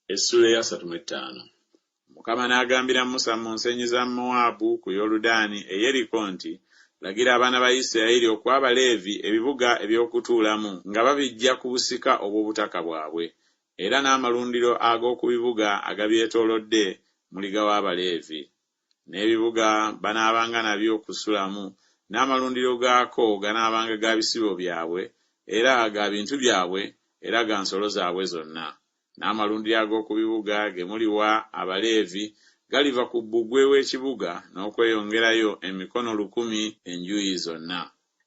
Essuula ya 35. Mukama n'agambira Musa mu nsenyi za Mowaabu ku Yoludaani e Yeriko nti, lagira abaana ba Isirayiri okuwa Abaleevi ebibuga eby'okutuulamu nga babiggya ku busika obw'obutaka bwabwe, era n'amalundiro ag'oku bibuga agabyetoolodde muligawa Abaleevi. N'ebibuga banaabanga nabyo okusulamu, n'amalundiro gaako ganaabanga ga bisibo byabwe, era ga bintu byabwe, era ga nsolo zaabwe zonna. N'amalundiro ag'oku bibuga ge muliwa Abaleevi galiva ku bbugwe w'ekibuga n'okweyongerayo emikono 1,000 enjuuyi zonna.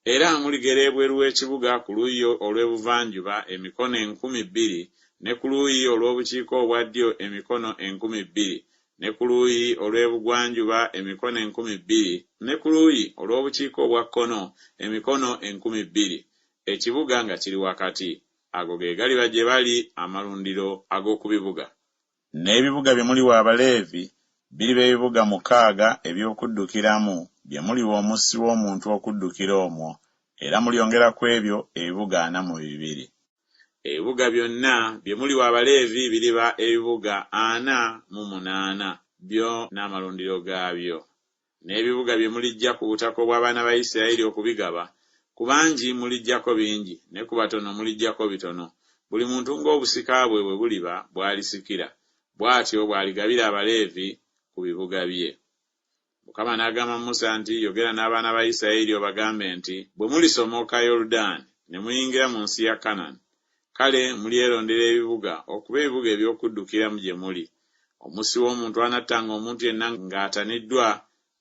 Era muligera ebweru w'ekibuga ku luuyi olw'ebuvanjuba emikono 2,000, ne ku luuyi olw'obukiika obwa ddyo emikono 2,000, ne ku luuyi olw'ebugwanjuba emikono 2,000, ne ku luuyi olw'obukiika obwa kkono emikono 2,000, ekibuga nga kiri wakati. Ago ge galiba gye bali amalundiro ag'oku bibuga. N'ebibuga bye muliwa Abaleevi biriba ebibuga 6 eby'okuddukiramu bye muliwa omussi w'omuntu okuddukira omwo, era mulyongera ku ebyo ebibuga 42. Ebibuga byonna bye muliwa Abaleevi biriba ebibuga 48 byo n'amalundiro gaabyo. N'ebibuga bye mulijja ku butaka obw'abaana ba Isirayiri okubigaba, ku bangi mulijjako bingi, ne ku batono mulijjako bitono, buli muntu ng'obusika bwe bwe buliba bw'alisikira. Bw'atyo bw'aligabira Abaleevi ku bibuga bye. Mukama n'agamba Musa nti, yogera n'abaana ba Isirayiri obagambe nti, bwe mulisomoka Yoludaani ne muyingira mu nsi ya Kanani, kale mulyerondera ebibuga okuba ebibuga eby'okuddukiramu gye muli. Omussi w'omuntu anattanga omuntu yenna ng'ataniddwa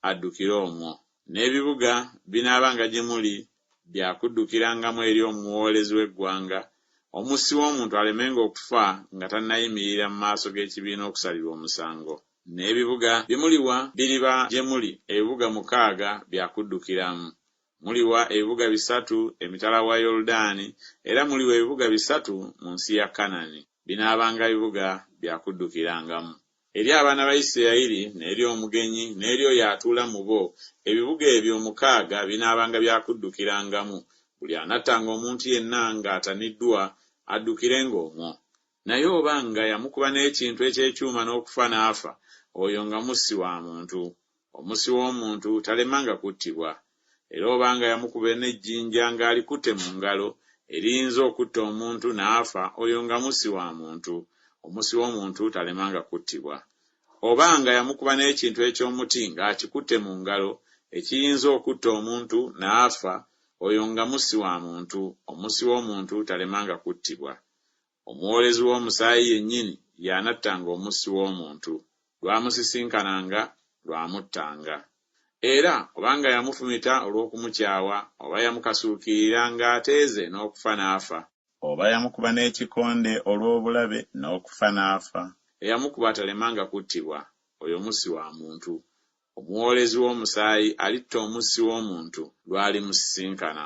addukire omwo. N'ebibuga binaabanga gye muli byakuddukirangamu eri omuwoolezi w'eggwanga, omussi w'omuntu alemenga okufa nga tannayimirira mu maaso g'ekibiina okusalirwa omusango. N'ebibuga bye muliwa biriba gye muli ebibuga 6 byakuddukiramu. Muliwa ebibuga 3 emitala wa Yoludaani, era muliwa ebibuga 3 mu nsi ya Kanani. Binaabanga bibuga byakuddukirangamu. Eri abaana ba Isirayiri n'eri omugenyi n'eri oyo atuula mu bo, ebibuga ebyo 6 binaabanga byakuddukirangamu. Buli anattanga omuntu yenna ng'ataniddwa addukirenga omwo. Naye obanga yamukuba n'ekintu eky'ekyuma n'okufa n'afa, oyo nga mussi wa muntu. Omussi w'omuntu talemanga kuttibwa. Era obanga yamukuba n'ejjinja ng'alikutte mu ngalo eriyinza okutta omuntu n'afa, oyo nga mussi wa muntu. Omussi w'omuntu talemanga kuttibwa. Obanga yamukuba n'ekintu eky'omuti ng'akikutte mu ngalo ekiyinza okutta omuntu n'afa, oyo nga mussi wa muntu. Omussi w'omuntu talemanga kuttibwa. Omuwoolezi w'omusaayi yennyini y'anattanga omussi w'omuntu. Lwamusisinkananga, lwamuttanga. Era obanga yamufumita olw'okumukyawa, oba yamukasuukirira ng'ateeze n'okufa n'afa, oba yamukuba n'ekikonde olw'obulabe n'okufa n'afa, eyamukuba talemanga kuttibwa, oyo mussi wa muntu. Omuwoolezi w'omusaayi alitta omussi w'omuntu lw'alimusisinkana.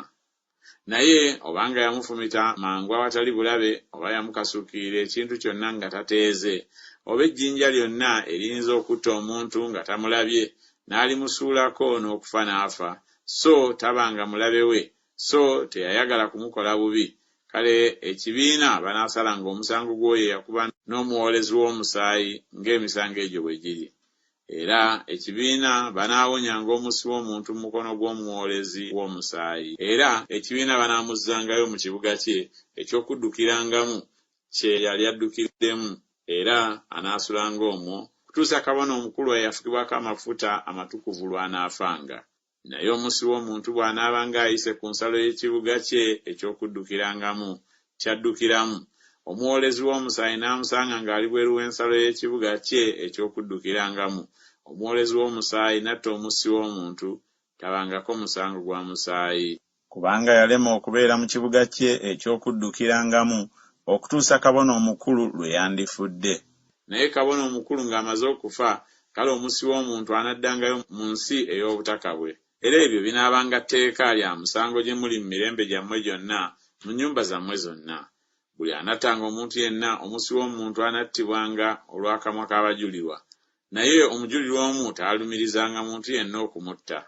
Naye obanga yamufumita mangu awatali bulabe, oba yamukasuukirira ekintu kyonna nga tateeze, oba ejjinja lyonna eriyinza okutta omuntu nga tamulabye, n'alimusuulako n'okufa n'afa, so tabanga mulabe we, so teyayagala kumukola bubi, kale ekibiina banaasalanga omusango gw'oyo yakuba n'omuwoolezi w'omusaayi ng'emisango egyo bwe giri. Era ekibiina banaawonyanga omussi w'omuntu mu mukono gw'omuwoolezi w'omusaayi. Era ekibiina banaamuzzangayo mu kibuga kye eky'okuddukirangamu kye yali addukiddemu, era anaasulanga omwo kutuusa kabona omukulu eyafukibwako amafuta amatukuvu lw'anaafanga. Naye omussi w'omuntu bw'anaabanga ayise ku nsalo y'ekibuga kye eky'okuddukirangamu ky'addukiramu, omuwoolezi w'omusaayi n'amusanga ng'ali bweru w'ensalo y'ekibuga kye eky'okuddukirangamu, omuwoolezi w'omusaayi n'atta omussi w'omuntu, tabangako musango gwa musaayi. Kubanga yalema okubeera mu kibuga kye eky'okuddukirangamu okutuusa kabona omukulu lwe yandifudde. Naye kabona omukulu ng'amaze okufa, kale omussi w'omuntu anaddangayo mu nsi ey'obutaka bwe. Era ebyo binaabanga tteeka lya musango gye muli mu mirembe gyammwe gyonna, mu nnyumba zammwe zonna. Buli anattanga omuntu yenna, omussi w'omuntu anattibwanga olw'akamwa k'abajulirwa. Naye omujulirwa omu taalumirizanga muntu yenna okumutta.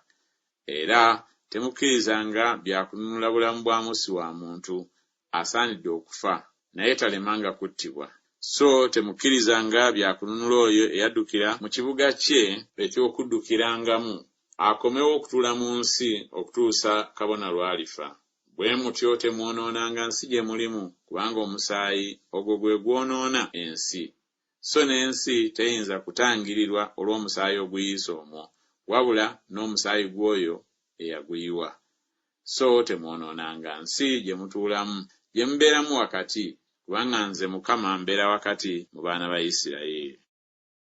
Era temukkirizanga byakununula bulamu bwa mussi wa muntu, asaanidde okufa, naye talemanga kuttibwa. so temukkirizanga byakununula oyo eyaddukira mu kibuga kye eky'okuddukirangamu akomewo okutuula mu nsi okutuusa kabona lw'alifa. Bwe mutyo temwonoonanga nsi gye mulimu, kubanga omusaayi ogwo gwe gwonoona ensi. So n'ensi teyinza kutangirirwa olw'omusaayi oguyiise omwo, wabula n'omusaayi gw'oyo eyaguyiwa. So temwonoonanga nsi gye mutuulamu, gye mubeeramu wakati, kubanga nze Mukama mbeera wakati mu baana ba Isirayiri.